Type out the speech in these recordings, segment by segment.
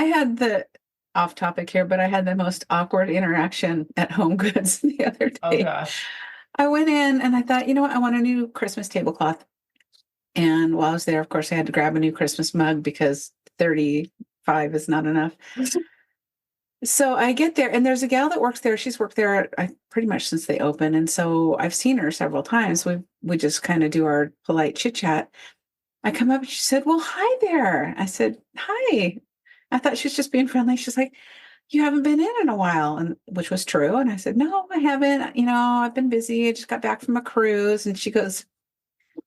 I had the off topic here, but I had the most awkward interaction at Home Goods the other Oh day. gosh. I went in and I thought, you know what? I want a new Christmas tablecloth. And while I was there, of course, I had to grab a new Christmas mug because 35 is not enough. So I get there, and there's a gal that works there. She's worked there pretty much since they opened, and so I've seen her several times. We just kind of do our polite chit chat. I come up and she said, "Well, hi there." I said, "Hi." I thought she was just being friendly. She's like, "You haven't been in a while," and which was true. And I said, "No, I haven't. I've been busy. I just got back from a cruise." And she goes,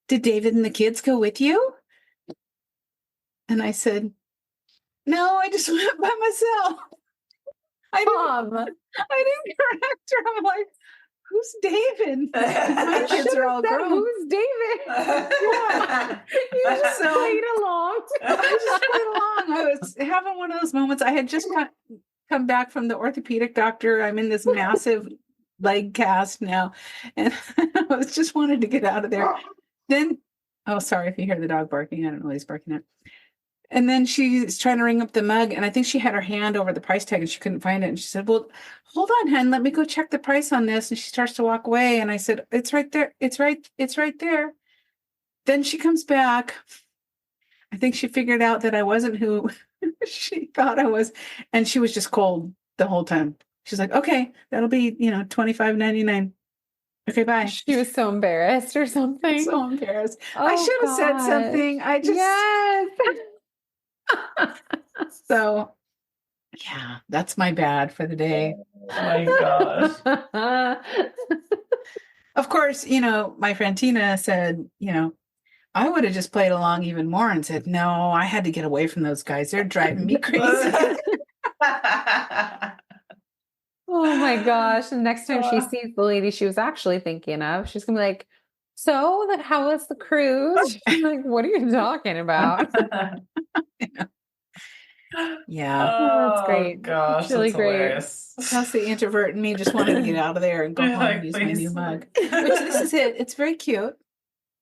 "Did David and the kids go with you?" And I said, "No, I just went by myself." I didn't correct her. I'm like, "Who's David?" My kids are all grown. Who's David? Yeah. You just played along. I just played along. I was having one of those moments. I had just come back from the orthopedic doctor. I'm in this massive leg cast now, and I was just wanted to get out of there. Then, oh, sorry if you hear the dog barking. I don't know what he's barking at. And then she's trying to ring up the mug, and I think she had her hand over the price tag and she couldn't find it. And she said, "Well, hold on, hon, let me go check the price on this." And she starts to walk away. And I said, "It's right there. It's right there." Then she comes back. I think she figured out that I wasn't who she thought I was. And she was just cold the whole time. She's like, "Okay, that'll be, $25.99. Okay, bye." She was so embarrassed or something. So embarrassed. Oh, I should have said something. Yes. So, yeah, that's my bad for the day. Oh my gosh. Of course, my friend Tina said, I would have just played along even more and said, "No, I had to get away from those guys. They're driving me crazy." Oh my gosh. And next time she sees the lady she was actually thinking of, she's going to be like, "So how was the cruise?" She's like, "What are you talking about?" Yeah. Oh, that's great. Gosh, It's really that's great. hilarious. That's the introvert in me just wanting to get out of there and go home and use my new mug. Which this is it. It's very cute.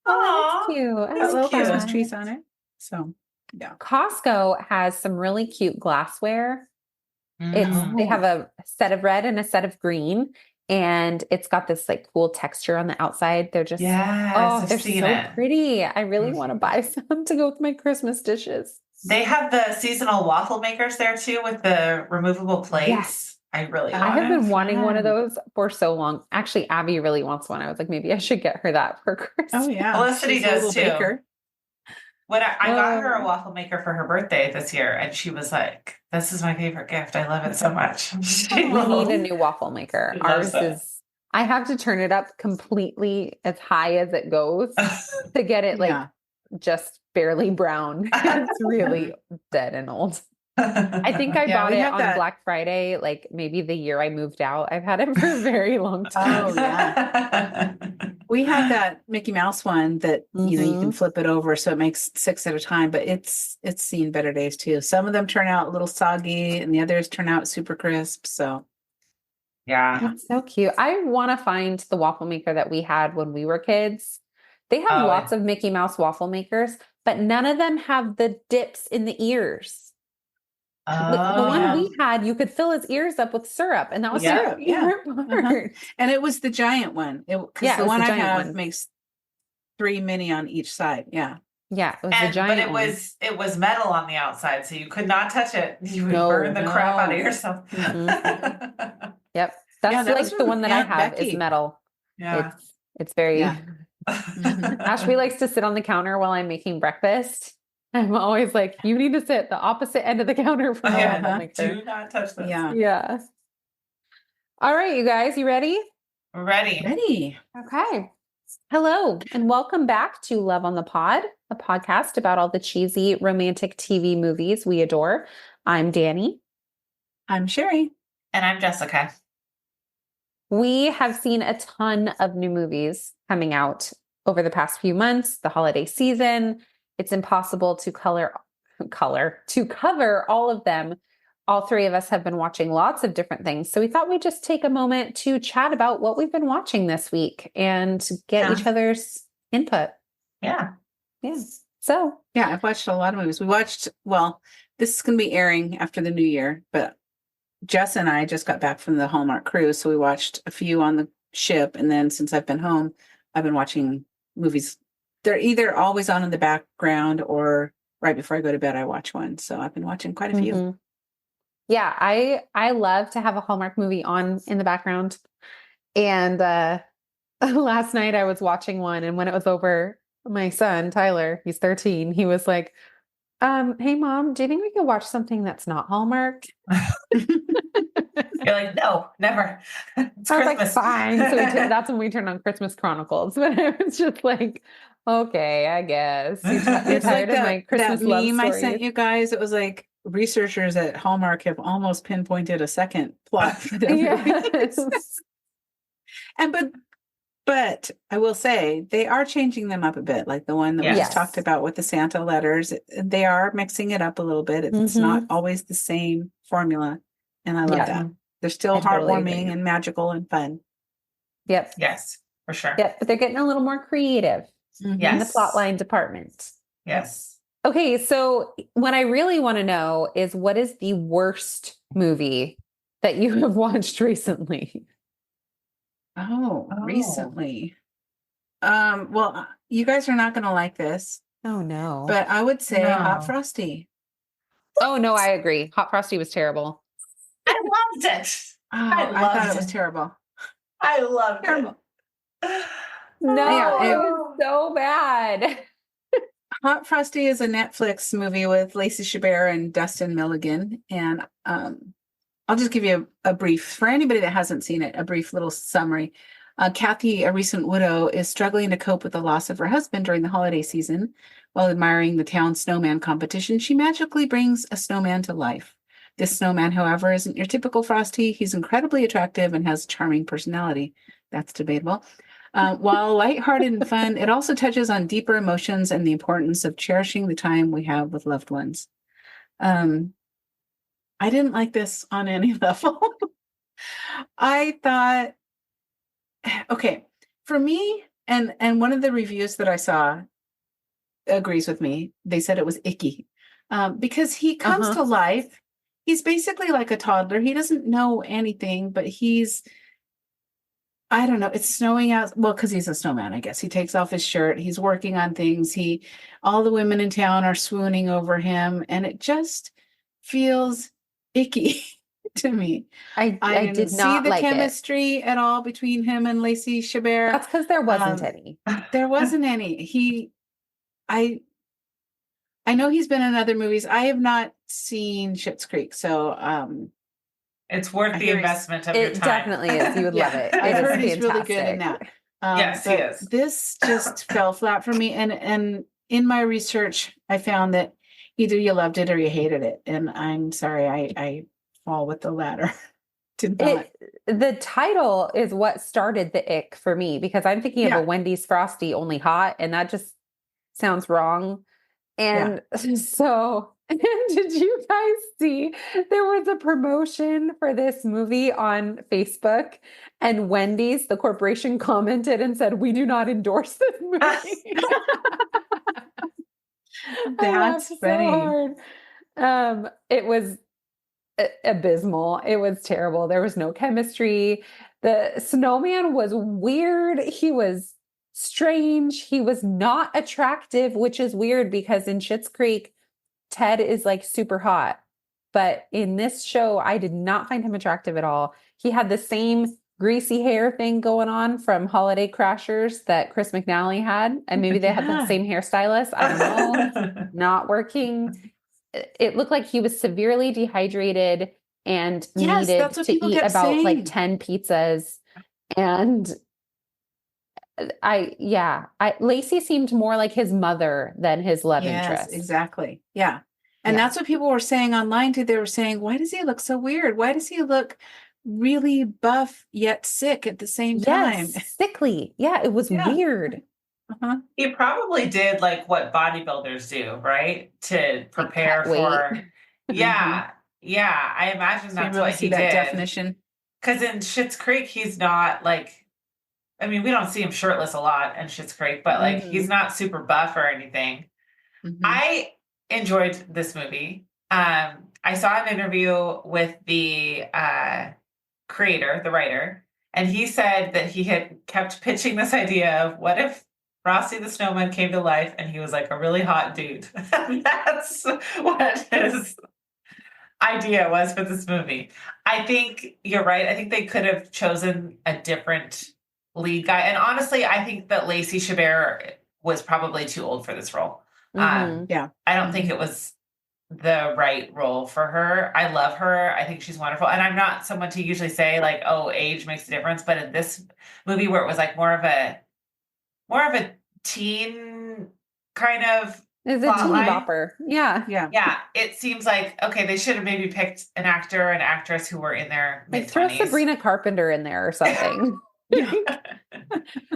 Oh, that's cute. I Got like little Christmas that. trees on it. So, yeah. Costco has some really cute glassware. Mm. They have a set of red and a set of green, and it's got this like cool texture on the outside. They're just Yes, they're I've seen so it. pretty. I really want to buy some to go with my Christmas dishes. They have the seasonal waffle makers there too with the removable plates. Yes. I really I want have it. been wanting one of those for so long. Actually, Abby really wants one. I was like, maybe I should get her that for Christmas. Oh, yeah. Felicity She's a does little too. baker. When I got her a waffle maker for her birthday this year, and she was like, "This is my favorite gift. I love it so much." We need a new waffle maker. Ours is, I have to turn it up completely as high as it goes to get it like just barely brown. It's really dead and old. I think I bought it on Black Friday, like maybe the year I moved out. I've had it for a very long time. Oh, yeah. We have that Mickey Mouse one that, you can flip it over so it makes 6 at a time, but it's seen better days too. Some of them turn out a little soggy and the others turn out super crisp. So, yeah. That's so cute. I want to find the waffle maker that we had when we were kids. They have lots of Mickey Mouse waffle makers, but none of them have the dips in the ears. The one we had, you could fill his ears up with syrup, and that was syrup. Part. And it was the giant one. Because the one I have makes 3 mini on each side. Yeah. Yeah, it was the giant one. It was metal on the outside, so you could not touch it. You would burn the crap out of yourself. Yep. That's like the one that I have is metal. Yeah. It's very Ashby likes to sit on the counter while I'm making breakfast. I'm always like, "You need to sit the opposite end of the counter from Do not touch this. Yeah. All right, you guys, you ready? Ready. Okay. Hello, and welcome back to Love on the Pod, a podcast about all the cheesy romantic TV movies we adore. I'm Danny. I'm Sherry. And I'm Jessica. We have seen a ton of new movies coming out over the past few months, the holiday season. It's impossible to cover all of them. All three of us have been watching lots of different things. So we thought we'd just take a moment to chat about what we've been watching this week and get each other's input. Yeah. Yeah. So Yeah, I've watched a lot of movies. This is going to be airing after the new year, but Jess and I just got back from the Hallmark cruise, so we watched a few on the ship, and then since I've been home, I've been watching movies. They're either always on in the background or right before I go to bed, I watch one. So I've been watching quite a few. mhm. Yeah, I love to have a Hallmark movie on in the background. And last night I was watching one, and when it was over, my son, Tyler, he's 13, he was like, hey mom, do you think we could watch something that's not Hallmark? You're like, no, never. It's I was like, Christmas. fine. So that's when we turned on Christmas Chronicles. But I was just like, okay, I guess. You're It's like tired of my that Christmas love meme I sent stories. you guys. It was like researchers at Hallmark have almost pinpointed a second plot for their movies. Yes. And but I will say they are changing them up a bit, like the one that we just Yes. talked about with the Santa letters. They are mixing it up a little bit. It's not always the same formula, and I love Yeah. that. They're still I totally heartwarming agree. and magical and fun. Yep. Yes, for sure. Yep. But they're getting a little more creative in the Yes. plotline department. Yes. Okay, so what I really want to know is what is the worst movie that you have watched recently? Oh, Oh. recently. Well, you guys are not going to like this, Oh no. but I would say Hot No. Frosty. Oh no, I agree. Hot Frosty was terrible. I loved it. Oh, I I thought loved it was it. terrible. I loved Terrible. it. No, Yeah, it was so bad. Hot Frosty is a Netflix movie with Lacey Chabert and Dustin Milligan. And I'll just give you a brief, for anybody that hasn't seen it, a brief little summary. Kathy, a recent widow, is struggling to cope with the loss of her husband during the holiday season. While admiring the town snowman competition, she magically brings a snowman to life. This snowman, however, isn't your typical Frosty. He's incredibly attractive and has a charming personality. That's debatable. While lighthearted and fun, it also touches on deeper emotions and the importance of cherishing the time we have with loved ones. I didn't like this on any level. I thought, okay, for me, and one of the reviews that I saw agrees with me. They said it was icky because he comes to life. He's basically like a toddler. He doesn't know anything, but I don't know. It's snowing out. Well, because he's a snowman, I guess. He takes off his shirt. He's working on things. All the women in town are swooning over him, and it just feels icky to me. I didn't did see not the like it. chemistry at all between him and Lacey Chabert. That's because there wasn't any. There wasn't any. I know he's been in other movies. I have not seen Schitt's Creek, so It's worth I the hear investment of your It time. definitely is. You would love it. I've It heard is he's really good in fantastic. that. Yes, he but is. This just fell flat for me. And in my research, I found that either you loved it or you hated it. And I'm sorry, I fall with the latter. Did not. The title is what started the ick for me because I'm thinking of a Wendy's Frosty only hot, and that just sounds wrong. And so, did you guys see there was a promotion for this movie on Facebook, and Wendy's, the corporation, commented and said, "We do not endorse this movie." That's funny. So hard. It was abysmal. It was terrible. There was no chemistry. The snowman was weird. He was strange. He was not attractive, which is weird because in Schitt's Creek, Ted is like super hot. But in this show, I did not find him attractive at all. He had the same greasy hair thing going on from Holiday Crashers that Chris McNally had. And maybe they had the same hairstylist. I don't know. Not working. It looked like he was severely dehydrated and needed to eat about like 10 pizzas. And Lacey seemed more like his mother than his love interest. Exactly. Yeah. And that's what people were saying online too. They were saying, why does he look so weird? Why does he look really buff yet sick at the same time? Sickly. Yeah, it was weird. He probably did like what bodybuilders do, right? To prepare for. Yeah. I imagine that's what he did. That definition. Because in Schitt's Creek, he's not like, I mean, we don't see him shirtless a lot in Schitt's Creek, but like he's not super buff or anything. I enjoyed this movie. I saw an interview with the creator, the writer, and he said that he had kept pitching this idea of what if Frosty the Snowman came to life and he was like a really hot dude. That's what his idea was for this movie. I think you're right. I think they could have chosen a different lead guy. And honestly, I think that Lacey Chabert was probably too old for this role. I don't think it was the right role for her. I love her. I think she's wonderful. And I'm not someone to usually say like, oh, age makes a difference. But in this movie where it was like more of a teen kind of is a teeny bopper. Yeah. It seems like, okay, they should have maybe picked an actor and actress who were in their like throw Sabrina Carpenter in there or something.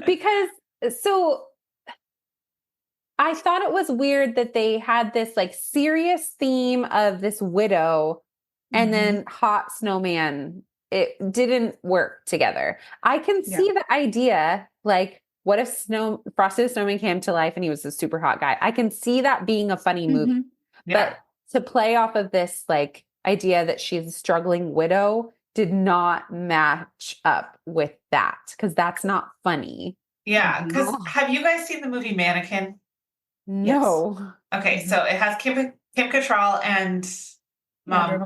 Because I thought it was weird that they had this like serious theme of this widow and then hot snowman. It didn't work together. I can see the idea, like, what if Frosty the Snowman came to life and he was a super hot guy? I can see that being a funny movie. But to play off of this like idea that she's a struggling widow did not match up with that because that's not funny. Yeah, because have you guys seen the movie Mannequin? No. Yes. Okay, so it has Kim Cattrall and Andrew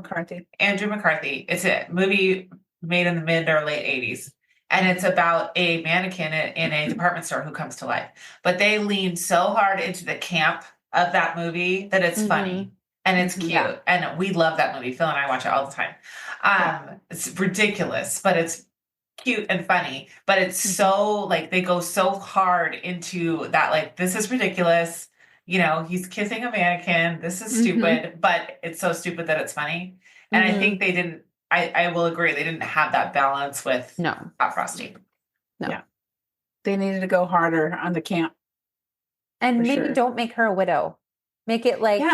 McCarthy. It's a movie made in the mid or late 80s. And it's about a mannequin in a department store who comes to life. But they lean so hard into the camp of that movie that it's funny and it's cute. Yeah. And we love that movie. Phil and I watch it all the time. It's ridiculous, but it's cute and funny. But it's so like they go so hard into that, like, this is ridiculous. You know, he's kissing a mannequin. This is stupid, but it's so stupid that it's funny. And I think they didn't. I will agree. They didn't have that balance with Hot Frosty. No. Yeah. They needed to go harder on the camp. And maybe don't make her a widow. Make it like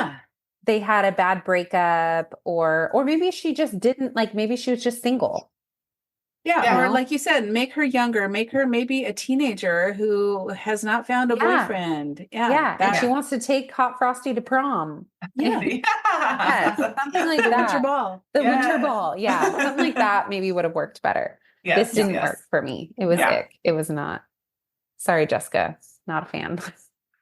they had a bad breakup or maybe she just didn't, like, maybe she was just single. Yeah. Or like you said, make her younger, make her maybe a teenager who has not found a boyfriend. And she wants to take Hot Frosty to prom. Something like that. Winter ball. The winter ball. Yeah. Something like that maybe would have worked better. This didn't work for me. It was ick. It was not. Sorry, Jessica. Not a fan.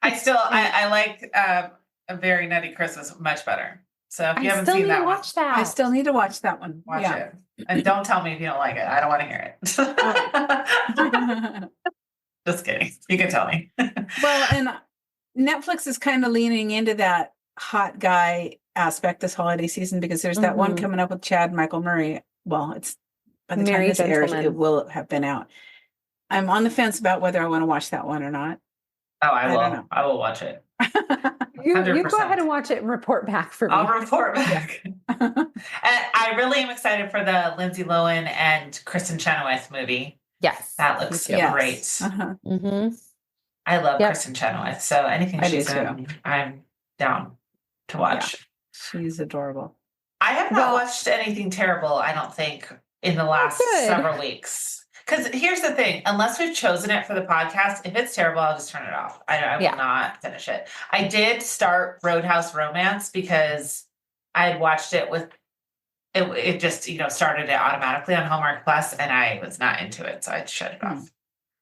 I like A Very Nutty Christmas much better. So if you haven't seen that one, I still need to watch that one. Watch it. And don't tell me if you don't like it. I don't want to hear it. Just kidding. You can tell me. Well, and Netflix is kind of leaning into that hot guy aspect this holiday season because there's that one coming up with Chad Michael Murray. Well, it's by the time this airs, it will have been out. I'm on the fence about whether I want to watch that one or not. Oh, I will. I will watch it. You go ahead and watch it and report back for me. I'll report back. And I really am excited for the Lindsay Lohan and Kristen Chenoweth movie. Yes. That looks great. I love Kristen Chenoweth. So anything she's in, I'm down to watch. Yeah. She's adorable. I have not watched anything terrible, I don't think, in the last several weeks. Because here's the thing, unless we've chosen it for the podcast, if it's terrible, I'll just turn it off. I will not finish it. I did start Roadhouse Romance because I had watched it with, it just, started it automatically on Hallmark Plus, and I was not into it, so I shut it off.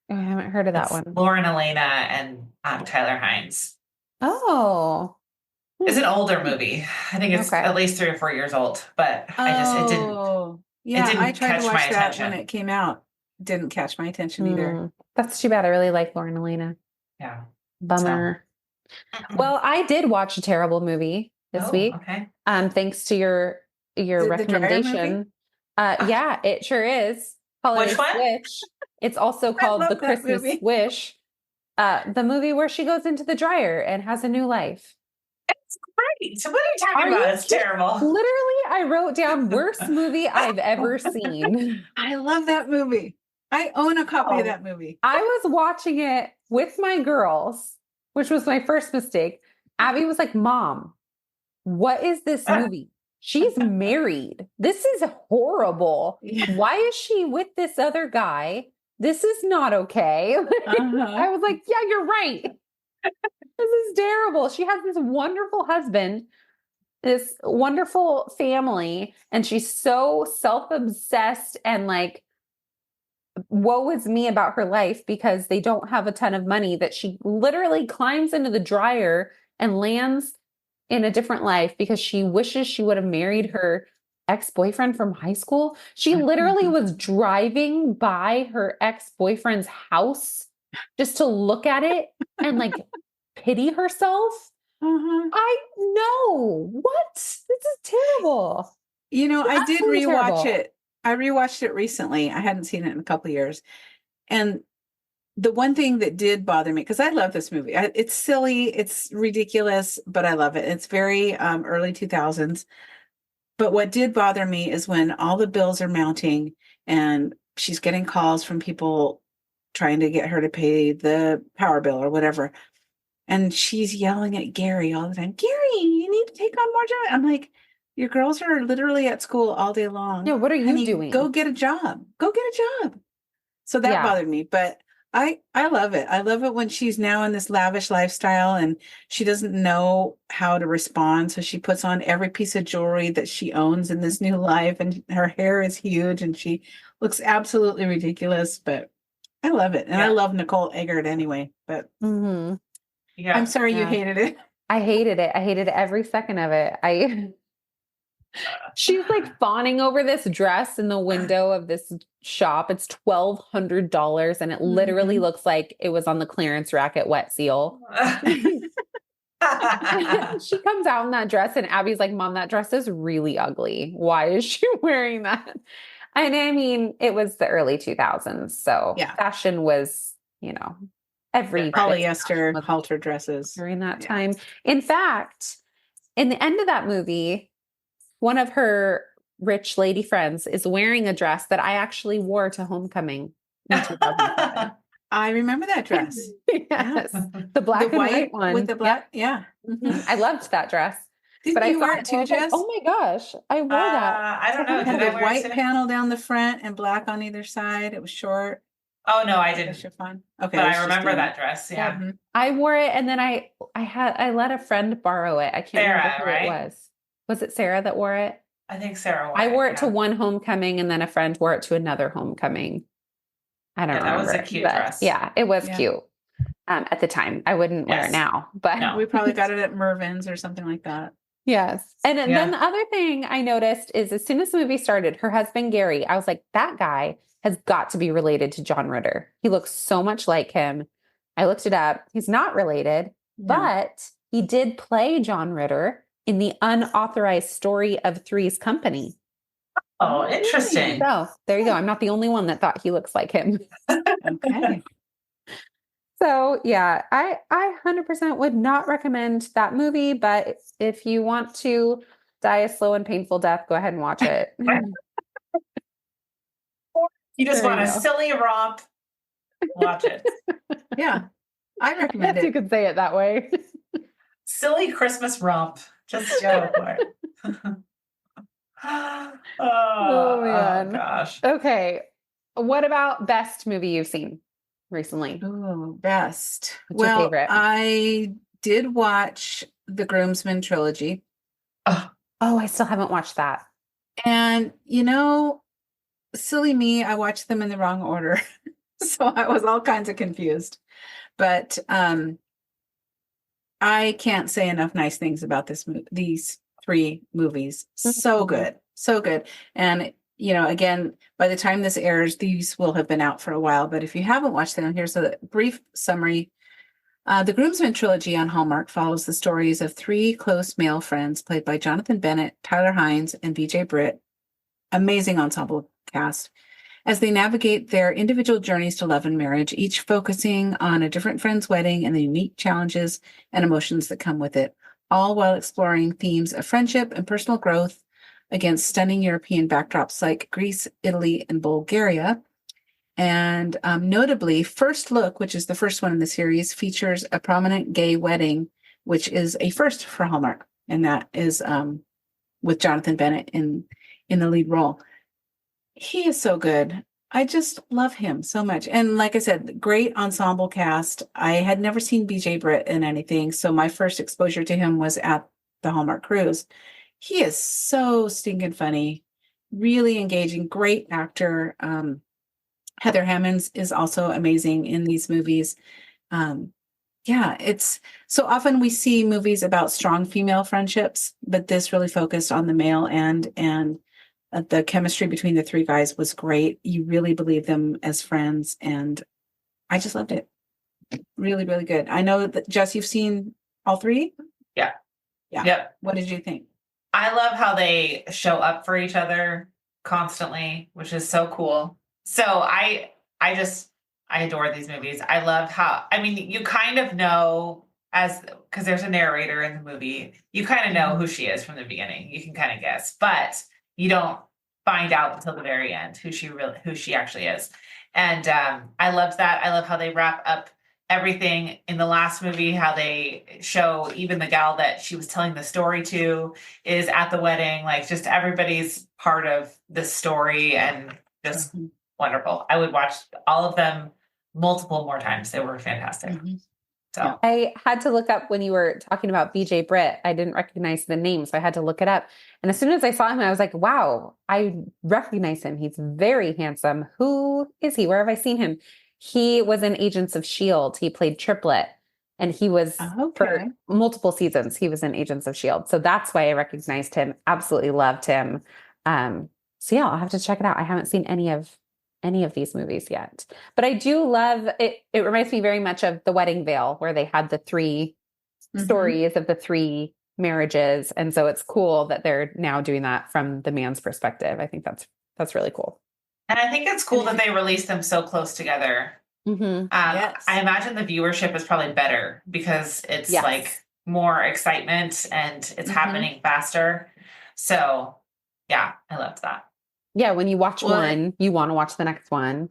I haven't heard of that one. Lauren Elena and Tyler Hynes. Oh. It's an older movie. I think it's at least 3 or 4 years old, but it didn't. Yeah, it didn't I tried catch to watch my that attention when it came out. Didn't catch my attention either. That's too bad. I really like Lauren Elena. Yeah. Bummer. Well, I did watch a terrible movie this week. Okay. Thanks to your recommendation. Yeah, it sure is. Holiday Which one? Switch. It's also called The Christmas Wish. The movie where she goes into the dryer and has a new life. It's great. So what are you talking about? It's terrible. Literally, I wrote down worst movie I've ever seen. I love that movie. I own a copy of that movie. I was watching it with my girls, which was my first mistake. Abby was like, Mom, what is this movie? She's married. This is horrible. Yeah. Why is she with this other guy? This is not okay. I was like, yeah, you're right. This is is terrible. She has this wonderful husband, this wonderful family, and she's so self-obsessed and like, woe is me about her life because they don't have a ton of money, that she literally climbs into the dryer and lands in a different life because she wishes she would have married her ex-boyfriend from high school. She literally was driving by her ex-boyfriend's house just to look at it and like pity herself. I know. What? This is terrible. You know, I did Absolutely rewatch terrible. it. I rewatched it recently. I hadn't seen it in a couple of years. And the one thing that did bother me, because I love this movie. It's silly, it's ridiculous, but I love it. It's very early 2000s. But what did bother me is when all the bills are mounting and she's getting calls from people trying to get her to pay the power bill or whatever. And she's yelling at Gary all the time, Gary, you need to take on more job. I'm like, your girls are literally at school all day long. Yeah, what are you Honey, doing? go get a job. Go get a job. So that bothered me. But I love it. I love it when she's now in this lavish lifestyle and she doesn't know how to respond. So she puts on every piece of jewelry that she owns in this new life, and her hair is huge and she looks absolutely ridiculous. But I love it. And I love Nicole Eggert anyway. But I'm sorry you hated it. I hated it. I hated every second of it. She's like fawning over this dress in the window of this shop. It's $1,200 and it literally looks like it was on the clearance rack at Wet Seal. She comes out in that dress and Abby's like, Mom, that dress is really ugly. Why is she wearing that? And I mean, it was the early 2000s. So fashion was, you know, every polyester halter dresses during that time. In fact, in the end of that movie, one of her rich lady friends is wearing a dress that I actually wore to homecoming in 2007. I remember that dress. Yes. The black and white one. With the black. Yeah. I loved that dress. But you wear it too, Jess? Oh my gosh. I wore that. I don't know. It had a white panel down the front and black on either side. It was short. Oh no, I didn't. Chiffon. Okay. But I remember that dress. Yeah. I wore it and then I let a friend borrow it. I can't remember who it was. Was it Sarah that wore it? I think Sarah wore I wore it to one homecoming and then a friend wore it to another homecoming. I don't remember. That was a cute dress. Yeah, it was cute at the time. I wouldn't wear it now, but we probably got it at Mervin's or something like that. Yes. And then the other thing I noticed is as soon as the movie started, her husband, Gary, I was like, that guy has got to be related to John Ritter. He looks so much like him. I looked it up. He's not related, but he did play John Ritter in the unauthorized story of Three's Company. Oh, interesting. So there you go. I'm not the only one that thought he looks like him. Okay. So yeah, I 100% would not recommend that movie, but if you want to die a slow and painful death, go ahead and watch it. You just want a silly romp, watch it. Yeah, I recommend it. You could say it that way. Silly Christmas romp. Just go for it. Oh man. Oh gosh. Okay. What about best movie you've seen recently? Oh, best. What's your favorite? I did watch the Groomsmen trilogy. Oh, I still haven't watched that. And you know, silly me, I watched them in the wrong order. So I was all kinds of confused. But I can't say enough nice things about these three movies. So good. So good. And, you know, again, by the time this airs, these will have been out for a while. But if you haven't watched them, here's a brief summary. The Groomsmen trilogy on Hallmark follows the stories of three close male friends played by Jonathan Bennett, Tyler Hines, and BJ Britt. Amazing ensemble cast. As they navigate their individual journeys to love and marriage, each focusing on a different friend's wedding and the unique challenges and emotions that come with it, all while exploring themes of friendship and personal growth against stunning European backdrops like Greece, Italy, and Bulgaria. And notably, First Look, which is the first one in the series, features a prominent gay wedding, which is a first for Hallmark. And that is with Jonathan Bennett in the lead role. He is so good. I just love him so much. And like I said, great ensemble cast. I had never seen BJ Britt in anything. So my first exposure to him was at the Hallmark Cruise. He is so stinking funny, really engaging, great actor. Heather Hammonds is also amazing in these movies. Um, yeah, it's so often we see movies about strong female friendships, but this really focused on the male end, and the chemistry between the three guys was great. You really believe them as friends, and I just loved it. Really, really good. I know that Jess, you've seen all three? Yeah. Yeah. Yep. What did you think? I love how they show up for each other constantly, which is so cool. So I adore these movies. I love how, I mean, you kind of know because there's a narrator in the movie, you kind of know who she is from the beginning. You can kind of guess, but you don't find out until the very end who she actually is. And I loved that. I love how they wrap up everything in the last movie, how they show even the gal that she was telling the story to is at the wedding. Like, just everybody's part of the story, and just wonderful. I would watch all of them multiple more times. They were fantastic. So I had to look up when you were talking about BJ Britt. I didn't recognize the name, so I had to look it up. And as soon as I saw him, I was like, wow, I recognize him. He's very handsome. Who is he? Where have I seen him? He was in Agents of S.H.I.E.L.D. He played Triplet, and he was for multiple seasons. He was in Agents of S.H.I.E.L.D. So that's why I recognized him. Absolutely loved him. So yeah, I'll have to check it out. I haven't seen any of these movies yet, but I do love it. It reminds me very much of The Wedding Veil, where they had the three stories of the three marriages. And so it's cool that they're now doing that from the man's perspective. I think that's really cool. And I think it's cool that they released them so close together. Yes. I imagine the viewership is probably better because it's like more excitement and it's happening faster. So yeah, I loved that. Yeah, when you watch one, you want to watch the next one.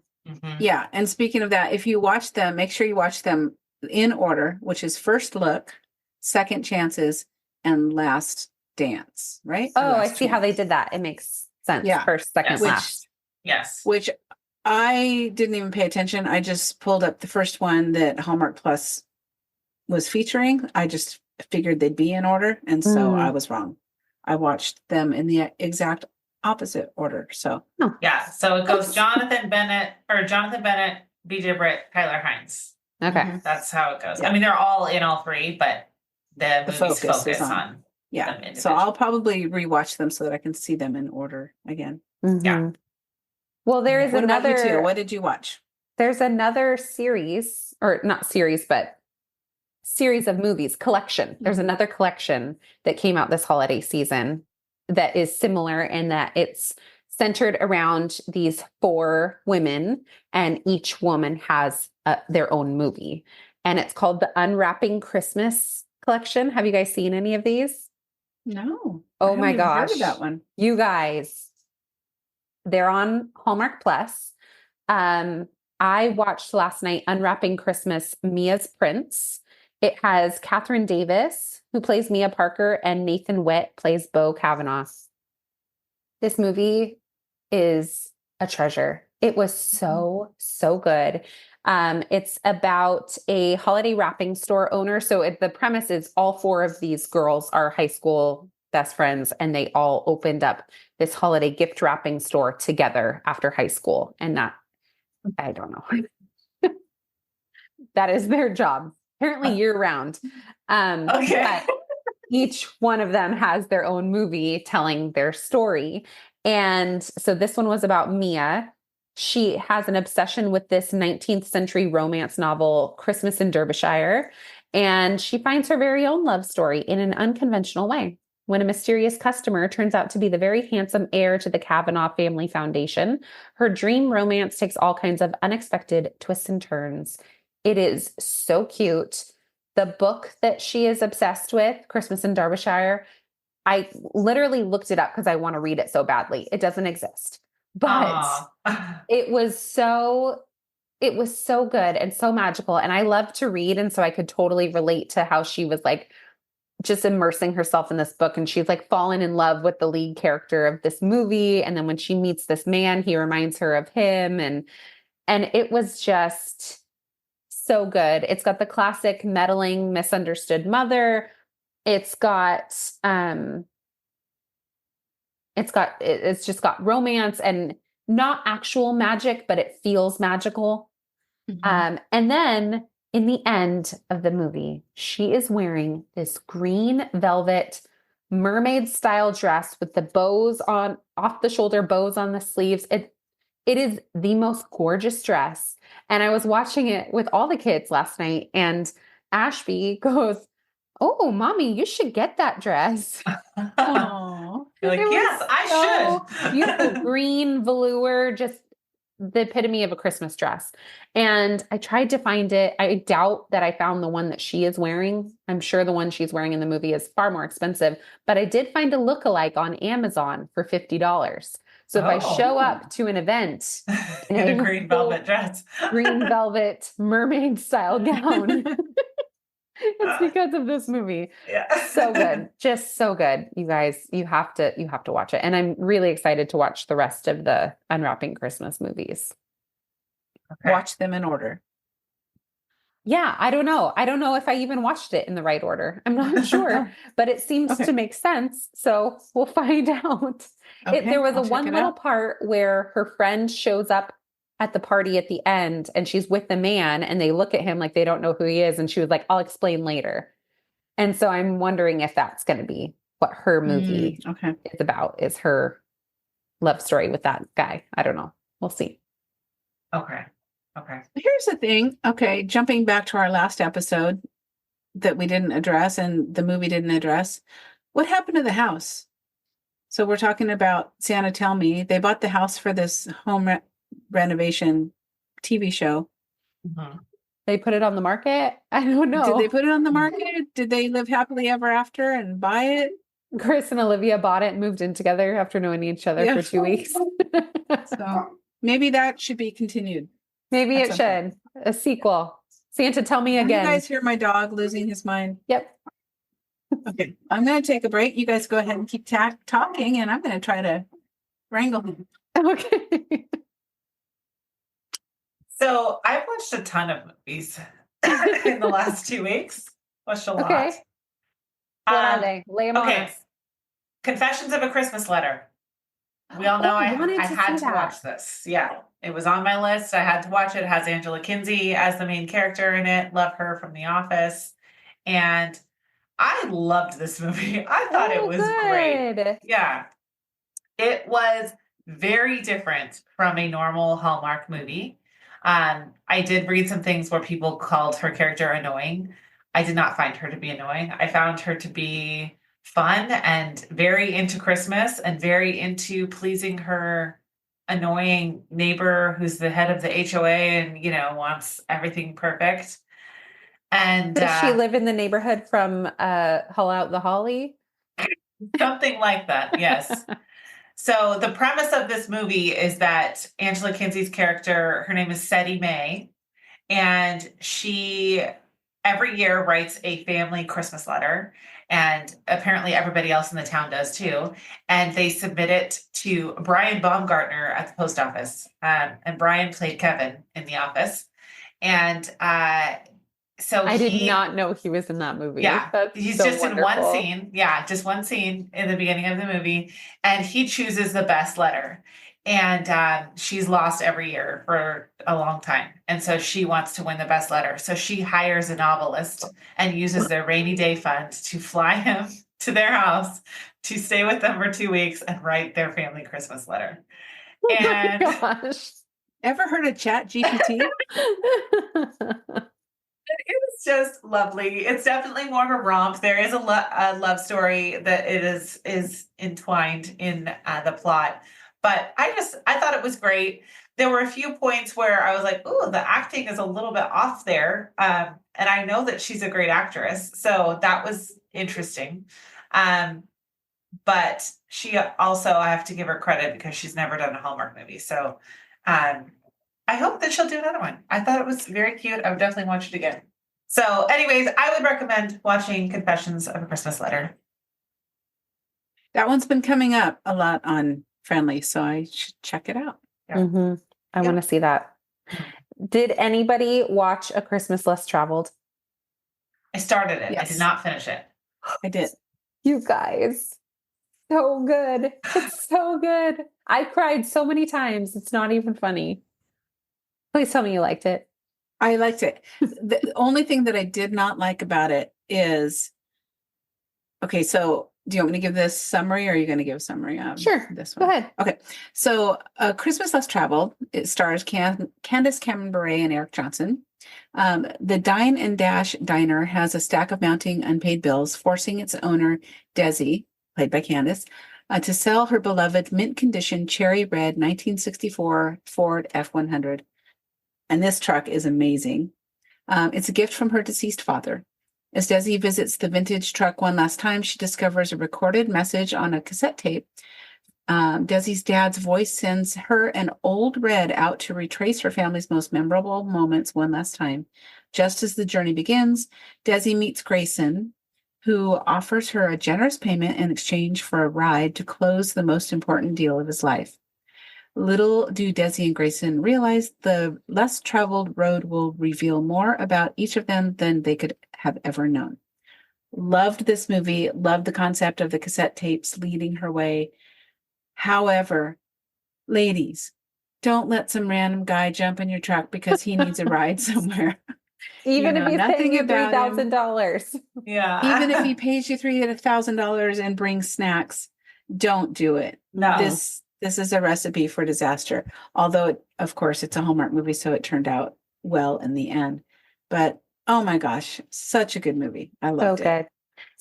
Yeah. And speaking of that, if you watch them, make sure you watch them in order, which is First Look, Second Chances, and Last Dance, right? Oh, I see how they did that. It makes sense. Yeah. First, second, last. Yes. Which I didn't even pay attention. I just pulled up the first one that Hallmark Plus was featuring. I just figured they'd be in order. And so I was wrong. I watched them in the exact opposite order. So yeah. So it goes Jonathan Bennett, BJ Britt, Tyler Hines. Okay. That's how it goes. Yeah. I mean, they're all in all three, but the movies focus on yeah. So I'll probably rewatch them so that I can see them in order again. Yeah. Well, there is another. What did you watch? There's another series, or not series, but series of movies collection. There's another collection that came out this holiday season that is similar in that it's centered around these 4 women, and each woman has their own movie. And it's called the Unwrapping Christmas collection. Have you guys seen any of these? No. Oh my gosh. Heard of that one. You guys. They're on Hallmark Plus. I watched last night Unwrapping Christmas, Mia's Prince. It has Catherine Davis, who plays Mia Parker, and Nathan Witt plays Bo Kavanaugh. This movie is a treasure. It was so good. It's about a holiday wrapping store owner. So the premise is all 4 of these girls are high school best friends, and they all opened up this holiday gift wrapping store together after high school. And that, I don't know. That is their job, apparently year round. But each one of them has their own movie telling their story. And so this one was about Mia. She has an obsession with this 19th century romance novel, Christmas in Derbyshire. And she finds her very own love story in an unconventional way. When a mysterious customer turns out to be the very handsome heir to the Kavanaugh family foundation, her dream romance takes all kinds of unexpected twists and turns. It is so cute. The book that she is obsessed with, Christmas in Derbyshire, I literally looked it up because I want to read it so badly. It doesn't exist. But it was so good and so magical. And I love to read. And so I could totally relate to how she was like just immersing herself in this book, and she's like fallen in love with the lead character of this movie. And then when she meets this man, he reminds her of him. And it was just so good. It's got the classic meddling, misunderstood mother. It's just got romance and not actual magic, but it feels magical. And then in the end of the movie, she is wearing this green velvet mermaid style dress with the bows on off the shoulder, bows on the sleeves. It is the most gorgeous dress. And I was watching it with all the kids last night, and Ashby goes, "Oh, mommy, you should get that dress." Oh, You're like, yes, I should. Beautiful green velour, just the epitome of a Christmas dress. And I tried to find it. I doubt that I found the one that she is wearing. I'm sure the one she's wearing in the movie is far more expensive, but I did find a lookalike on Amazon for $50. So if I show up to an event in a green velvet dress, green velvet mermaid style gown, it's because of this movie. Yeah. So good. Just so good. You guys, you have to watch it. And I'm really excited to watch the rest of the Unwrapping Christmas movies. Okay. Watch them in order. Yeah, I don't know. I don't know if I even watched it in the right order. I'm not sure, but it seems to make sense. So we'll find out. Okay, There was one little part where her friend shows up at the party at the end, and she's with the man, and they look at him like they don't know who he is. And she was like, "I'll explain later." And so I'm wondering if that's going to be what her movie is about, is her love story with that guy. I don't know. We'll see. Okay. Here's the thing. Okay. Jumping back to our last episode that we didn't address and the movie didn't address. What happened to the house? So we're talking about Santa Tell Me. They bought the house for this home renovation TV show. Mm-hmm. They put it on the market? I don't know. Did they put it on the market? Did they live happily ever after and buy it? Chris and Olivia bought it and moved in together after knowing each other for 2 weeks. So maybe that should be continued. Maybe it should. A sequel. Santa, tell me again. You guys hear my dog losing his mind? Yep. Okay. I'm going to take a break. You guys go ahead and keep talking, and I'm going to try to wrangle him. Okay. So I've watched a ton of movies in the last 2 weeks. Watched a lot. Okay. What are they? Lay them on us. Confessions of a Christmas Letter. We all know I had to watch this. Yeah. It was on my list. I had to watch it. It has Angela Kinsey as the main character in it. Love her from The Office. And I loved this movie. I thought it was great. Yeah. It was very different from a normal Hallmark movie. I did read some things where people called her character annoying. I did not find her to be annoying. I found her to be fun and very into Christmas and very into pleasing her annoying neighbor who's the head of the HOA and, wants everything perfect. And does she live in the neighborhood from Haul Out the Holly? Something like that, yes. So the premise of this movie is that Angela Kinsey's character, her name is Sadie Mae, and she every year writes a family Christmas letter, and apparently everybody else in the town does too. And they submit it to Brian Baumgartner at the post office. And Brian played Kevin in The Office. And so I did not know he was in that movie. Yeah, he's so just wonderful. In one scene. Yeah, just one scene in the beginning of the movie. And he chooses the best letter. And she's lost every year for a long time. And so she wants to win the best letter. So she hires a novelist and uses their rainy day fund to fly him to their house to stay with them for 2 weeks and write their family Christmas letter. Oh and my gosh. Ever heard of Chat GPT? It was just lovely. It's definitely more of a romp. There is a love story that it is entwined in the plot. But I thought it was great. There were a few points where I was like, "Ooh, the acting is a little bit off there." And I know that she's a great actress, so that was interesting. But she also, I have to give her credit because she's never done a Hallmark movie. So I hope that she'll do another one. I thought it was very cute. I would definitely watch it again. So anyways, I would recommend watching Confessions of a Christmas Letter. That one's been coming up a lot on Friendly, so I should check it out. Yeah. Mm-hmm. I want to see that. Did anybody watch A Christmas Less Traveled? I started it. Yes. I did not finish it. I did. You guys, so good. It's so good. I cried so many times. It's not even funny. Please tell me you liked it. I liked it. The only thing that I did not like about it is, okay, so do you want me to give this summary, or are you going to give a summary of this one? Go ahead. Okay. So Christmas Less Traveled, it stars Candace Cameron Bure and Eric Johnson. The Dine and Dash Diner has a stack of mounting unpaid bills, forcing its owner, Desi, played by Candace, to sell her beloved mint condition cherry red 1964 Ford F100. And this truck is amazing. It's a gift from her deceased father. As Desi visits the vintage truck one last time, she discovers a recorded message on a cassette tape. Desi's dad's voice sends her and Old Red out to retrace her family's most memorable moments one last time. Just as the journey begins, Desi meets Grayson, who offers her a generous payment in exchange for a ride to close the most important deal of his life. Little do Desi and Grayson realize the less traveled road will reveal more about each of them than they could have ever known. Loved this movie, loved the concept of the cassette tapes leading her way. However, ladies, don't let some random guy jump in your truck because he needs a ride somewhere. Even if he's paying you $3,000. Yeah. Even if he pays you $3,000 and brings snacks, don't do it. No. This is a recipe for disaster. Although, of course, it's a Hallmark movie, so it turned out well in the end. But oh my gosh, such a good movie. I loved it. Good.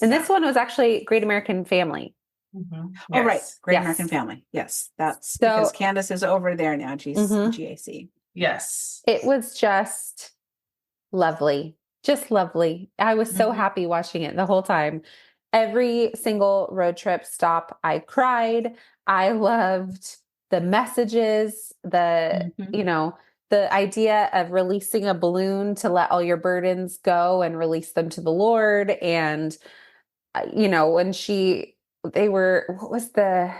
And this one was actually Great American Family. Mm-hmm. Oh, right. Great American Family. Yes. That's because Candace is over there now. GAC. Yes. It was just lovely. Just lovely. I was so happy watching it the whole time. Every single road trip stop, I cried. I loved the messages, the idea of releasing a balloon to let all your burdens go and release them to the Lord. And, when what was the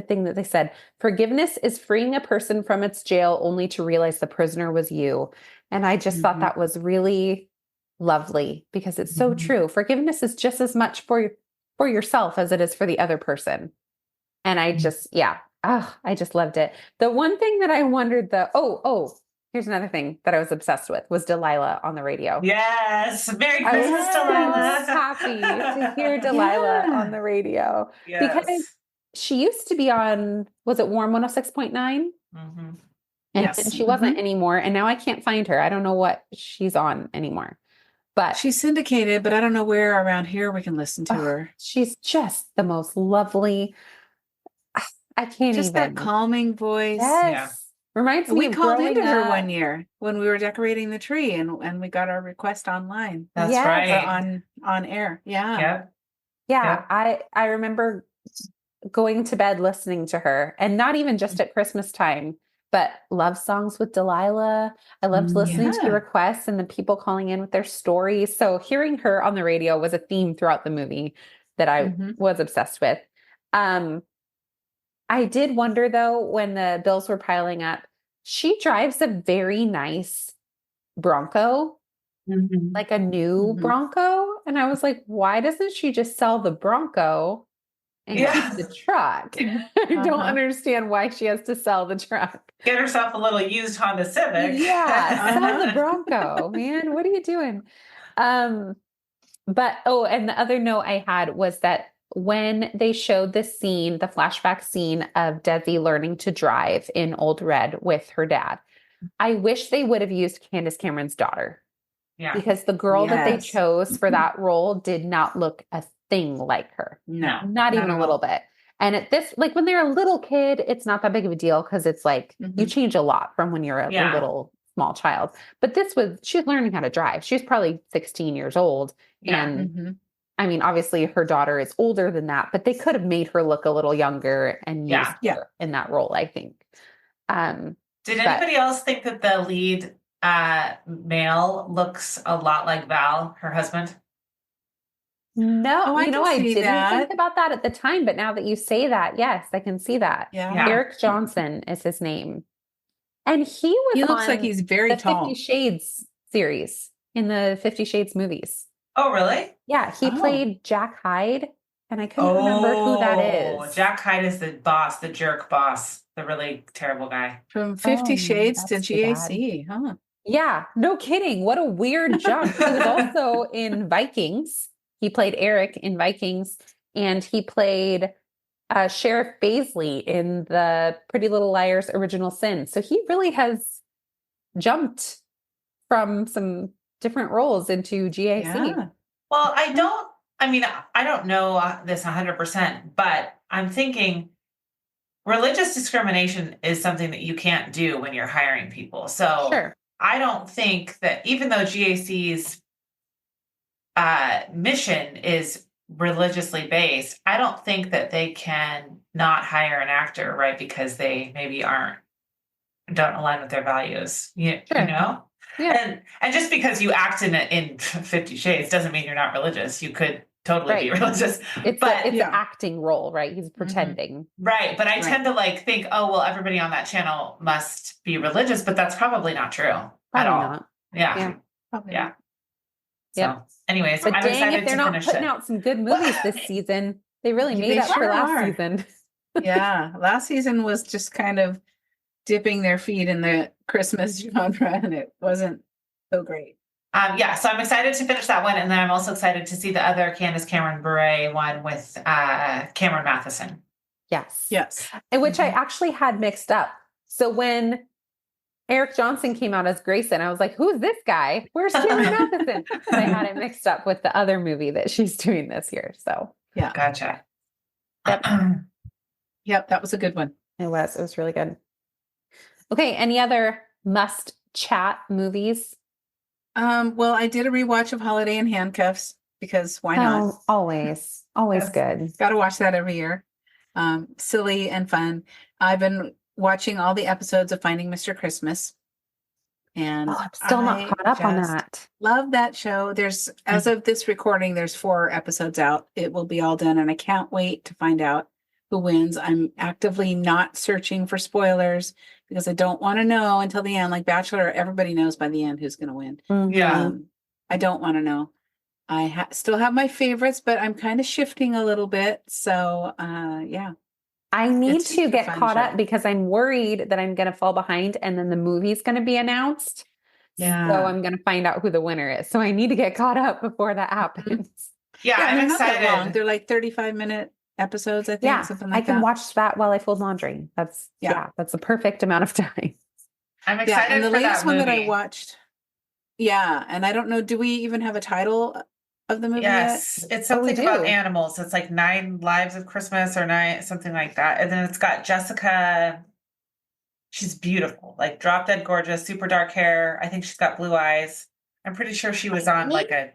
thing that they said? Forgiveness is freeing a person from its jail only to realize the prisoner was you. And I just thought that was really lovely because it's so true. Forgiveness is just as much for yourself as it is for the other person. And I just, I just loved it. The one thing that I wondered here's another thing that I was obsessed with was Delilah on the radio. Yes. Merry Christmas, Delilah. I was happy to hear Delilah on the radio because she used to be on, was it Warm 106.9? Mm-hmm. And she wasn't anymore. And now I can't find her. I don't know what she's on anymore. But she's syndicated, but I don't know where around here we can listen to her. She's just the most lovely. I can't just even. That calming voice. Yes. Yeah. Reminds me we of called into her up. one year when we were decorating the tree and we got our request online. That's right. On air. Yeah. Yep. Yeah. Yep. I remember going to bed listening to her, and not even just at Christmas time, but love songs with Delilah. I loved listening to the requests and the people calling in with their stories. So hearing her on the radio was a theme throughout the movie that I was obsessed with. I did wonder though, when the bills were piling up, she drives a very nice Bronco, like a new Bronco. And I was like, why doesn't she just sell the Bronco and keep the truck? I don't understand why she has to sell the truck. Get herself a little used Honda Civic. Yeah, sell the Bronco, man. What are you doing? And the other note I had was that when they showed the scene, the flashback scene of Desi learning to drive in Old Red with her dad, I wish they would have used Candace Cameron's daughter. Yeah. Because the girl that they chose for that role did not look a thing like her. No. Not even a little bit. And at this, like when they're a little kid, it's not that big of a deal because it's like you change a lot from when you're a little small child. But she was learning how to drive. She was probably 16 years old. Yeah. And I mean, obviously her daughter is older than that, but they could have made her look a little younger and used her in that role, I think. Did anybody else think that the lead male looks a lot like Val, her husband? No, Oh, I you know, can I see didn't that. think about that at the time, but now that you say that, yes, I can see that. Yeah. Eric Johnson is his name. And he was He looks like on he's very the 50 tall. Shades series in the 50 Shades movies. Oh, really? Yeah, he Oh. played Jack Hyde, and I couldn't remember who that is. Jack Hyde is the boss, the jerk boss, the really terrible guy. From 50 Shades to that's too bad. GAC, huh? Yeah, no kidding. What a weird jump. He was also in Vikings. He played Eric in Vikings, and he played Sheriff Baisley in the Pretty Little Liars Original Sin. So he really has jumped from some different roles into GAC. Yeah. Well, I don't know this 100%, but I'm thinking religious discrimination is something that you can't do when you're hiring people. So Sure. I don't think that even though GAC's mission is religiously based, I don't think that they can not hire an actor, right? Because they maybe don't align with their values. You know? Yeah. And just because you act in 50 Shades doesn't mean you're not religious. You could totally be religious. It's an acting role, right? He's pretending. Right. But I tend to think, oh, well, everybody on that channel must be religious, but that's probably not true at all. Not. Yeah. Probably Yeah. not. So anyways, but I'm dang, excited if they're to not finish putting it. out some good movies this season, they really made They up for sure last are. season. Yeah. Last season was just kind of dipping their feet in the Christmas genre, and it wasn't so great. So I'm excited to finish that one, and then I'm also excited to see the other Candace Cameron Bure one with Cameron Matheson. Yes. And which I actually had mixed up. So when Eric Johnson came out as Grayson, I was like, who's this guy? Where's Cameron Matheson? I had it mixed up with the other movie that she's doing this year. So yeah. Gotcha. Yep, that was a good one. It was really good. Okay, any other must chat movies? Well, I did a rewatch of Holiday in Handcuffs because why not? Always good. Got to watch that every year. Silly and fun. I've been watching all the episodes of Finding Mr. Christmas. And I'm still not caught up on that. Love that show. There's, as of this recording, there's 4 episodes out. It will be all done, and I can't wait to find out who wins. I'm actively not searching for spoilers because I don't want to know until the end. Like Bachelor, everybody knows by the end who's going to win. Yeah. I don't want to know. I still have my favorites, but I'm kind of shifting a little bit. So, yeah. I need It's to a get fun caught show. up because I'm worried that I'm going to fall behind and then the movie's going to be announced. Yeah. So I'm going to find out who the winner is. So I need to get caught up before that happens. Yeah, I'm they're not that long. excited. They're like 35-minute episodes, I think, something like I can that. watch that while I fold laundry. That's the perfect amount of time. I'm excited and the for latest that one movie. that I watched. Yeah, and I don't know, do we even have a title of the movie Yes, yet? it's something we about do. animals. It's like 9 Lives of Christmas or 9 something like that. And then it's got Jessica. She's beautiful, like drop dead gorgeous, super dark hair. I think she's got blue eyes. I'm pretty sure she was on like a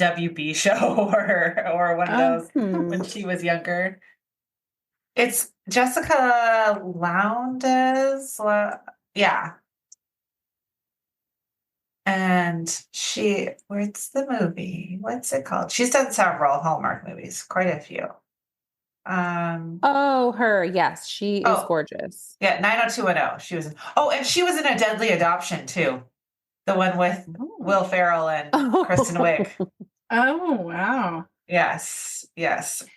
WB show or one of those when she was younger. It's Jessica Lowndes. Yeah. And what's the movie? What's it called? She's done several Hallmark movies, quite a few. Her. Yes, she is gorgeous. Yeah, 90210. She was in. Oh, and she was in A Deadly Adoption too. The one with Will Ferrell and Kristen Wiig. Oh, wow. Yes.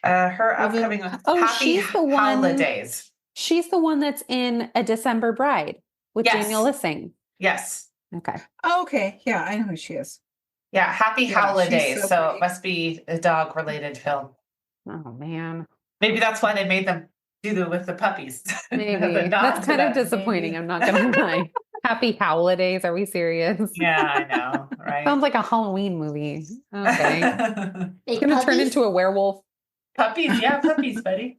Her upcoming Happy Holidays. She's the one that's in A December Bride with Daniel Lissing. Yes. Okay. Oh, okay. Yeah, I know who she is. Yeah, Happy Holidays. So pretty. it must be a dog-related film. Oh man. Maybe that's why they made them do with the puppies. Maybe. That's kind of disappointing. I'm not gonna lie. Happy Holidays. Are we serious? Yeah, I know, right? Sounds like a Halloween movie. Okay. It's gonna puppies? turn into a werewolf. Puppies, yeah, puppies, buddy.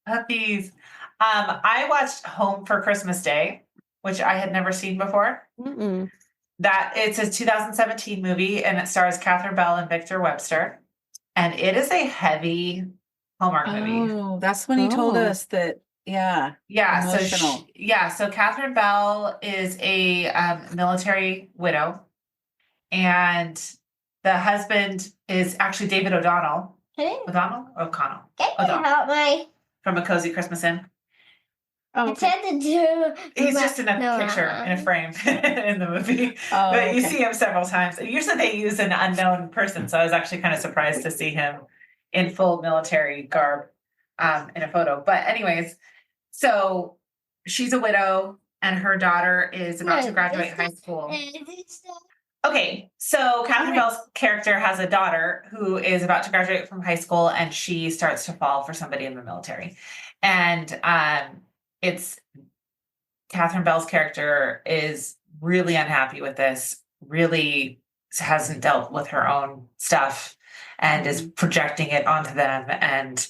Puppies. I watched Home for Christmas Day, which I had never seen before. Mm-mm. That it's a 2017 movie, and it stars Catherine Bell and Victor Webster, and it is a heavy Hallmark movie. Oh, that's when he told us that Yeah. Yeah. Emotional. So Catherine Bell is a military widow, and the husband is actually David O'Donnell. O'Connell. From A Cozy Christmas Inn. Oh, okay. He's just in a picture in a frame in the movie. Oh, But you okay. see him several times. Usually they use an unknown person, so I was actually kind of surprised to see him in full military garb in a photo. But anyways, so she's a widow and her daughter is about to graduate high school. Okay, so Catherine Bell's character has a daughter who is about to graduate from high school, and she starts to fall for somebody in the military. And it's Catherine Bell's character is really unhappy with this, really hasn't dealt with her own stuff and is projecting it onto them. And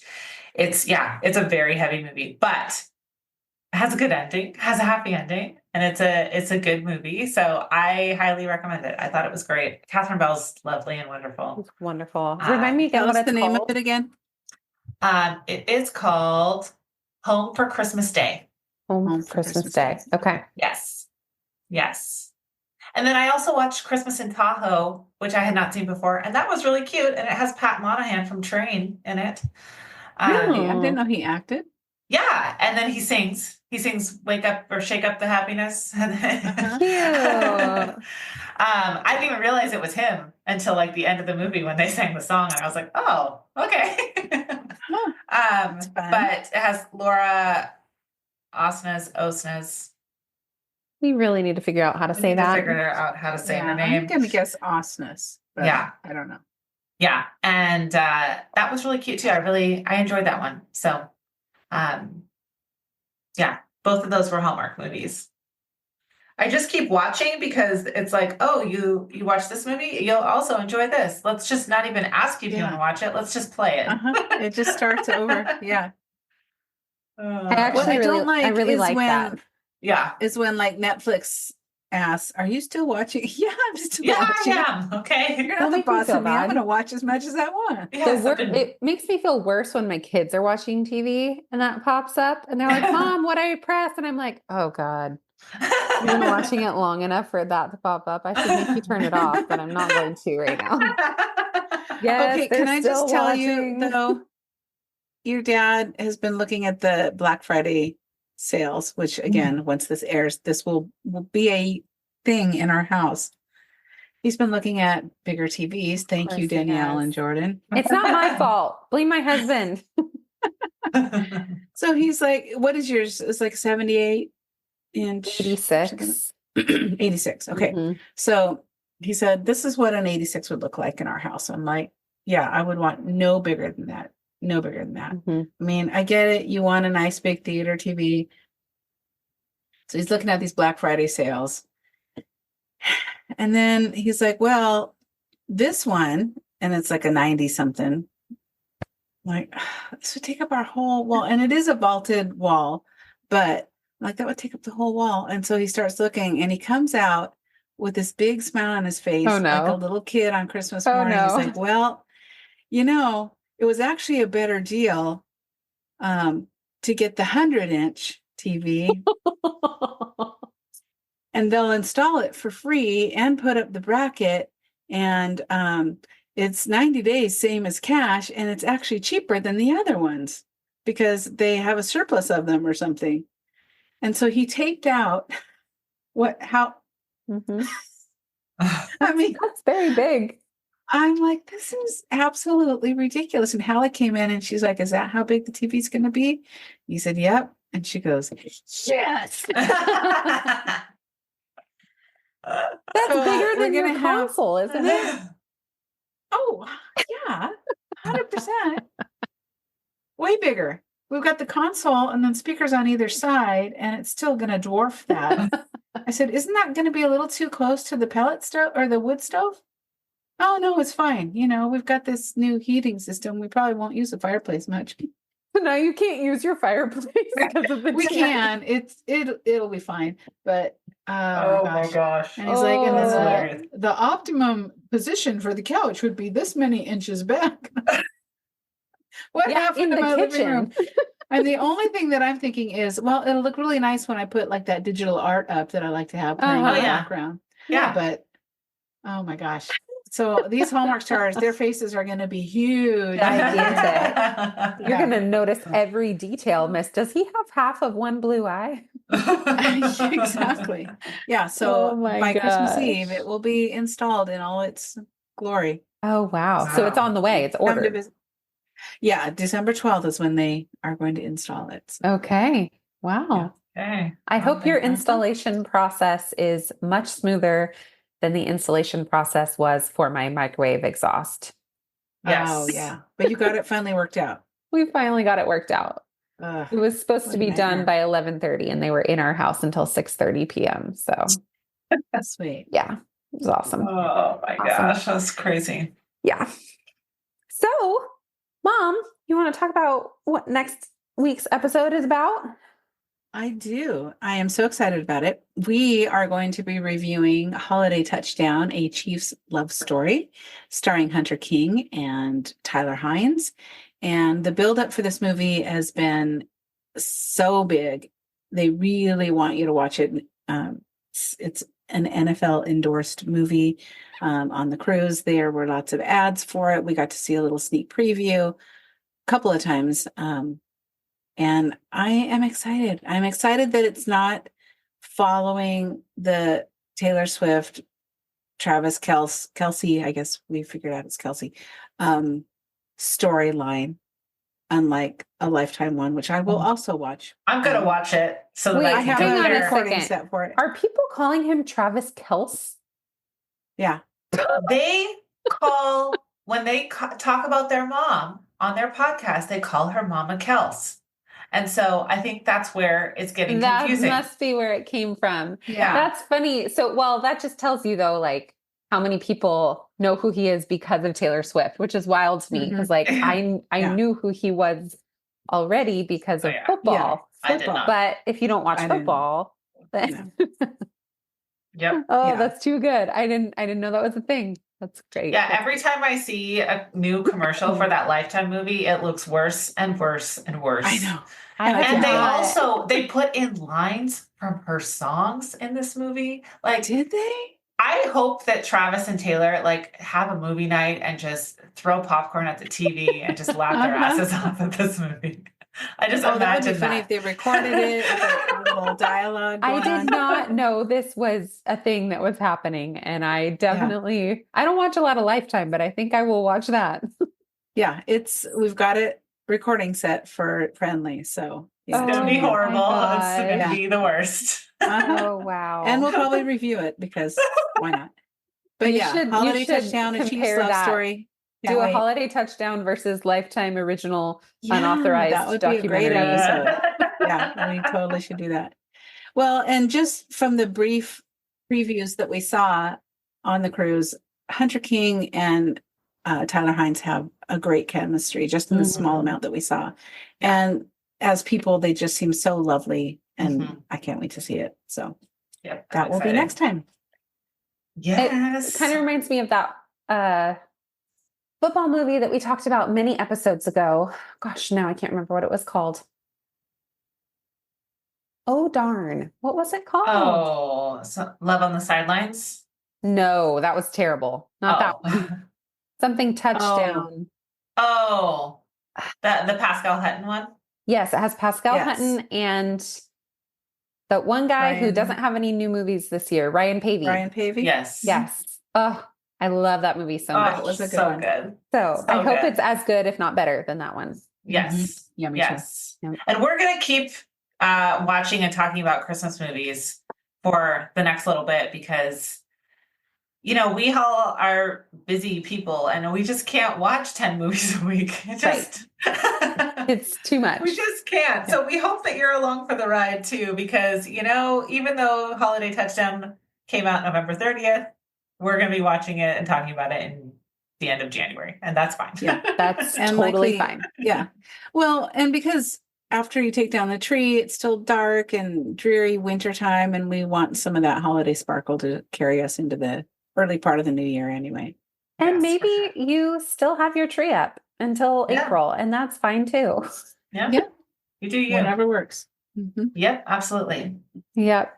it's a very heavy movie, but it has a good ending, has a happy ending, and it's a good movie. So I highly recommend it. I thought it was great. Catherine Bell's lovely and wonderful. It's wonderful. Remind me again Tell what us it's the name called. of it again. It is called Home for Christmas Day. Home for Christmas Day. Okay. Yes. And then I also watched Christmas in Tahoe, which I had not seen before, and that was really cute. And it has Pat Monahan from Train in it. Really? I didn't know he acted. Yeah, and then he sings. He sings "Wake Up" or "Shake Up the Happiness." Cute. I didn't even realize it was him until like the end of the movie when they sang the song, and I was like, "Oh, okay." But it has Laura Osnes. We really need to figure out how to say that. Figure out how to say her name. I'm going to guess Osnes. Yeah. I don't know. Yeah. And that was really cute too. I enjoyed that one. So, both of those were Hallmark movies. I just keep watching because it's like, oh, you watch this movie, you'll also enjoy this. Let's just not even ask you if you want to watch it. Let's just play it. It just starts over. Yeah. I really like that. Yeah. Is when like Netflix asks, "Are you still watching?" Yeah, I'm still watching. I am. Okay. You're not the boss of me. I'm going to watch as much as I want. Yeah, it makes me feel worse when my kids are watching TV and that pops up and they're like, "Mom, what I press?" And I'm like, "Oh God, you've been watching it long enough for that to pop up. I should make you turn it off, but I'm not going to right now." Yes, okay, can I just tell you though, your dad has been looking at the Black Friday sales, which again, once this airs, this will be a thing in our house. He's been looking at bigger TVs. Thank you, Danielle and Jordan. It's not my fault. Blame my husband. So he's like, what is yours? It's like 78 inch. 86. 86. Okay. So he said, this is what an 86 would look like in our house. I'm like, yeah, I would want no bigger than that. No bigger than that. I mean, I get it. You want a nice big theater TV. So he's looking at these Black Friday sales. And then he's like, well, this one, and it's like a 90 something. Like, this would take up our whole wall. And it is a vaulted wall, but like that would take up the whole wall. And so he starts looking and he comes out with this big smile on his face, like a little kid on Christmas morning. He's like, well, it was actually a better deal to get the 100-inch TV. And they'll install it for free and put up the bracket. And it's 90 days, same as cash. And it's actually cheaper than the other ones because they have a surplus of them or something. And so he taped out I mean, that's very big. I'm like, this is absolutely ridiculous. And Hallie came in and she's like, is that how big the TV's going to be? He said, yep. And she goes, yes. That's bigger than your console, isn't it? Oh, yeah. 100%. Way bigger. We've got the console and then speakers on either side, and it's still going to dwarf that. I said, isn't that going to be a little too close to the pellet stove or the wood stove? Oh, no, it's fine. We've got this new heating system. We probably won't use the fireplace much. No, you can't use your fireplace because of the We can. It'll be fine. But oh my gosh. And he's like, and then the optimum position for the couch would be this many inches back. What happened to my living room? And the only thing that I'm thinking is, well, it'll look really nice when I put like that digital art up that I like to have playing in the background. Yeah. But oh my gosh. So these Hallmark stars, their faces are going to be huge. Gigantic. You're going to notice every detail, Miss. Does he have half of one blue eye? Exactly. Yeah. So by Christmas Eve, it will be installed in all its glory. Oh, wow. So it's on the way. It's ordered. Yeah. December 12th is when they are going to install it. So. Okay. Wow. Yeah. Okay. I hope your installation process is much smoother than the installation process was for my microwave exhaust. Yes. Oh, yeah. But you got it finally worked out. We finally got it worked out. It was supposed to be done by 11:30 and they were in our house until 6:30 p.m. So that's sweet. Yeah. It was awesome. Oh my gosh. That's crazy. Yeah. So, Mom, you want to talk about what next week's episode is about? I do. I am so excited about it. We are going to be reviewing Holiday Touchdown, a Chief's Love Story, starring Hunter King and Tyler Hines. And the buildup for this movie has been so big. They really want you to watch it. It's an NFL endorsed movie on the cruise. There were lots of ads for it. We got to see a little sneak preview a couple of times. And I am excited. I'm excited that it's not following the Taylor Swift, Travis Kelce, I guess we figured out it's Kelce, storyline, unlike a Lifetime one, which I will also watch. I'm going to watch it. So that I have a recording set for it. Are people calling him Travis Kelce? Yeah. They call, when they talk about their mom on their podcast, they call her Mama Kels. And so I think that's where it's getting confusing. That must be where it came from. Yeah. That's funny. So, well, that just tells you though, like how many people know who he is because of Taylor Swift, which is wild to me. Because like I knew who he was already because of football. I did not. But if you don't watch football, then Yep. Oh, that's too good. I didn't know that was a thing. That's great. Yeah, every time I see a new commercial for that Lifetime movie, it looks worse and worse and worse. I know. And they put in lines from her songs in this movie. Like, did they? I hope that Travis and Taylor like have a movie night and just throw popcorn at the TV and just laugh their asses off at this movie. I just imagine that would be funny if they recorded it with a little dialogue. I did not know this was a thing that was happening, and I definitely I don't watch a lot of Lifetime, but I think I will watch that. Yeah, we've got it recording set for Friendly, so it's gonna be horrible. It's gonna be the worst. Oh wow! And we'll probably review it because why not? But Holiday Touchdown, a Chief's Love Story. Do a Holiday Touchdown versus Lifetime original unauthorized that would documentary. Be a great episode. Yeah, we totally should do that. Well, and just from the brief previews that we saw on the cruise, Hunter King and Tyler Hines have a great chemistry just in the small amount that we saw. And as people, they just seem so lovely, and I can't wait to see it. So that will be next time. Yes. It kind of reminds me of that football movie that we talked about many episodes ago. Gosh, now I can't remember what it was called. Oh, darn. What was it called? Oh, Love on the Sidelines? No, that was terrible. Not that one. Something Touchdown. Oh, the Pascal Hutton one? Yes, it has Pascal Hutton and that one guy who doesn't have any new movies this year, Ryan Pavey. Yes. Yes. Oh, I love that movie so much. It was a good one. So I hope it's as good, if not better, than that one. Yes. Yummy. Yes. And we're going to keep watching and talking about Christmas movies for the next little bit because, you know, we all are busy people and we just can't watch 10 movies a week. It's too much. We just can't. So we hope that you're along for the ride too, because, you know, even though Holiday Touchdown came out November 30th, we're going to be watching it and talking about it in the end of January. And that's fine. Yeah, that's totally fine. Yeah. Well, and because after you take down the tree, it's still dark and dreary wintertime, and we want some of that holiday sparkle to carry us into the early part of the new year anyway. And maybe you still have your tree up until April, and that's fine too. Yeah. You do you. Whatever works. Mm-hmm. Yep, absolutely. Yep.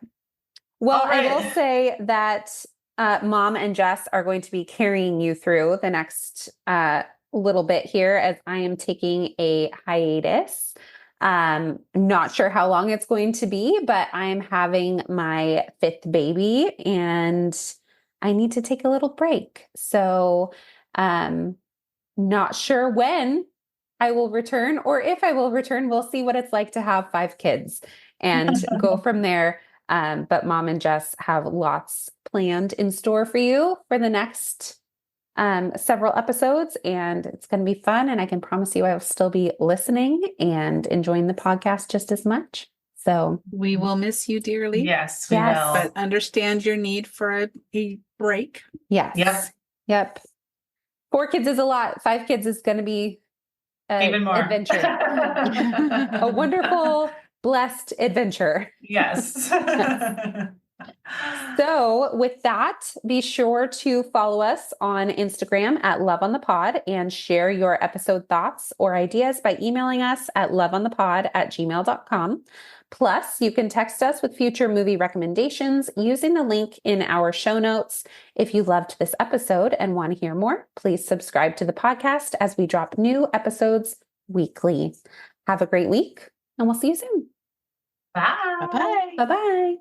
Well, All right. I will say that Mom and Jess are going to be carrying you through the next little bit here as I am taking a hiatus. Not sure how long it's going to be, but I'm having my 5th baby and I need to take a little break. So, not sure when I will return or if I will return. We'll see what it's like to have 5 kids and go from there. But Mom and Jess have lots planned in store for you for the next several episodes, and it's going to be fun. And I can promise you I will still be listening and enjoying the podcast just as much. So we will miss you dearly. Yes, we Yes. will. But understand your need for a break. yes. Yep. 4 kids is a lot. 5 kids is going to be Even more adventure. A wonderful, blessed adventure. Yes. So with that, be sure to follow us on Instagram at Love on the Pod and share your episode thoughts or ideas by emailing us at loveonthepod@gmail.com. Plus, you can text us with future movie recommendations using the link in our show notes. If you loved this episode and want to hear more, please subscribe to the podcast as we drop new episodes weekly. Have a great week, and we'll see you soon. Bye. Bye-bye. Bye-bye.